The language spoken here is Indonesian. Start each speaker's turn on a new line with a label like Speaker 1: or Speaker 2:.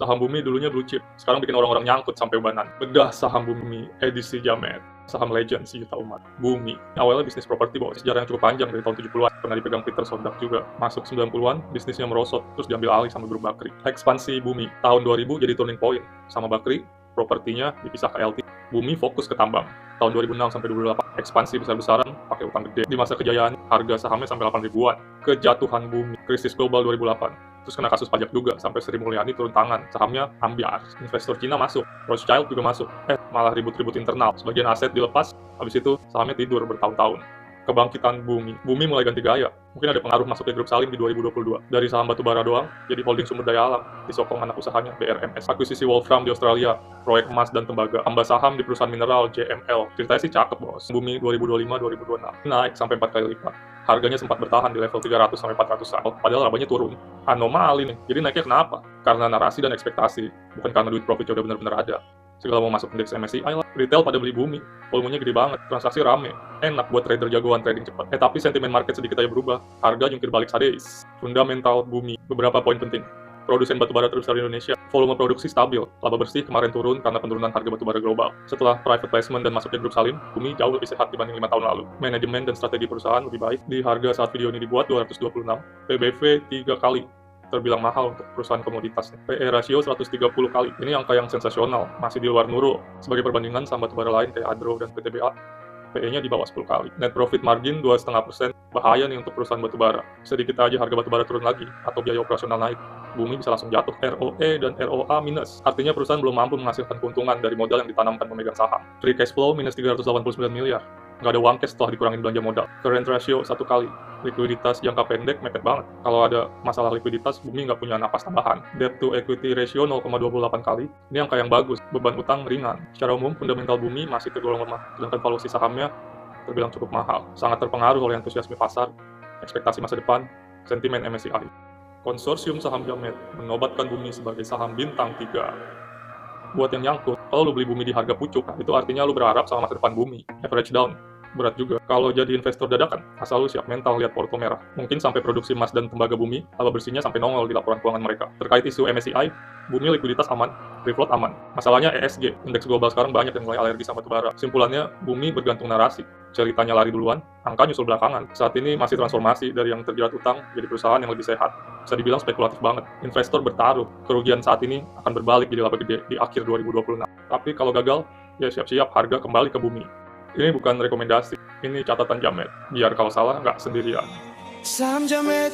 Speaker 1: Saham Bumi dulunya blue chip, sekarang bikin orang-orang nyangkut sampai ubanan. Bedah saham Bumi, edisi Jamet. Saham legend sejuta umat. Bumi. Awalnya bisnis properti bawa sejarah yang cukup panjang dari tahun 70-an. Pernah dipegang Peter Sondak juga. Masuk 90-an, bisnisnya merosot, terus diambil alih sama grup Bakri. Ekspansi Bumi. Tahun 2000 jadi turning point. Sama Bakri, propertinya dipisah ke LT. Bumi fokus ke tambang. Tahun 2006 sampai 2008, ekspansi besar-besaran, pakai utang gede. Di masa kejayaan, harga sahamnya sampai 8 ribuan. Kejatuhan Bumi, krisis global 2008. Terus kena kasus pajak juga, sampai Sri Mulyani turun tangan, sahamnya ambiar. Investor Cina masuk, Rothschild juga masuk. Malah ribut-ribut internal, sebagian aset dilepas, habis itu sahamnya tidur bertahun-tahun. Kebangkitan Bumi mulai ganti gaya. Mungkin ada pengaruh masuknya grup Salim di 2022. Dari saham batubara doang, jadi holding sumber daya alam, disokong anak usahanya BRMS. Akuisisi Wolfram di Australia, proyek emas dan tembaga. Tambah saham di perusahaan mineral JML. Ceritanya sih cakep bos. Bumi 2025-2026 naik sampai 4 kali lipat. Harganya sempat bertahan di level 300 sampai 400-an, padahal labanya turun. Anomali nih. Jadi naiknya kenapa? Karena narasi dan ekspektasi, bukan karena duit profit udah benar-benar ada. Segala mau masuk indeks MSCI lah. Retail pada beli Bumi, volumenya gede banget, transaksi rame, enak buat trader jagoan trading cepat. Tapi sentimen market sedikit aja berubah, harga jungkir balik sadis. Fundamental Bumi, beberapa poin penting. Produsen batubara terbesar di Indonesia, volume produksi stabil, laba bersih kemarin turun karena penurunan harga batubara global. Setelah private placement dan masuknya grup Salim, Bumi jauh lebih sehat dibanding 5 tahun lalu. Manajemen dan strategi perusahaan lebih baik. Di harga saat video ini dibuat 226, PBV 3 kali. Terbilang mahal untuk perusahaan komoditas. PE ratio 130 kali. Ini angka yang sensasional, masih di luar Nurul. Sebagai perbandingan sama batubara lain kayak Adro dan PTBA, PE-nya di bawah 10 kali. Net profit margin 2,5%. Bahaya nih untuk perusahaan batubara. Sedikit aja harga batubara turun lagi, atau biaya operasional naik, Bumi bisa langsung jatuh. ROE dan ROA minus. Artinya perusahaan belum mampu menghasilkan keuntungan dari modal yang ditanamkan pemegang saham. Free cash flow minus 389 miliar. Nggak ada uang cash setelah dikurangin belanja modal. Current ratio 1 kali. Likuiditas jangka pendek mepet banget. Kalau ada masalah likuiditas, Bumi nggak punya napas tambahan. Debt to equity ratio 0,28 kali. Ini angka yang bagus. Beban utang ringan. Secara umum, fundamental Bumi masih tergolong lemah. Sedangkan valuasi sahamnya terbilang cukup mahal. Sangat terpengaruh oleh antusiasme pasar, ekspektasi masa depan, sentimen MSCI. Konsorsium Saham Jamet menobatkan Bumi sebagai saham bintang 3. Buat yang nyangkut, kalau lu beli Bumi di harga pucuk, itu artinya lu berharap sama masa depan Bumi. Average down. Berat juga. Kalau jadi investor dadakan, asal lu siap mental lihat porto merah. Mungkin sampai produksi emas dan tembaga Bumi, laba bersihnya sampai nongol di laporan keuangan mereka. Terkait isu MSCI, Bumi likuiditas aman, free float aman. Masalahnya ESG, indeks global sekarang banyak yang mulai alergi sama batubara. Simpulannya, Bumi bergantung narasi. Ceritanya lari duluan, angka nyusul belakangan. Saat ini masih transformasi dari yang terjerat utang jadi perusahaan yang lebih sehat. Bisa dibilang spekulatif banget. Investor bertaruh, kerugian saat ini akan berbalik jadi laba gede di akhir 2026. Tapi kalau gagal, ya siap-siap harga kembali ke Bumi. Ini bukan rekomendasi, ini catatan Jamet. Biar kalau salah nggak sendirian.
Speaker 2: Saham Jamet.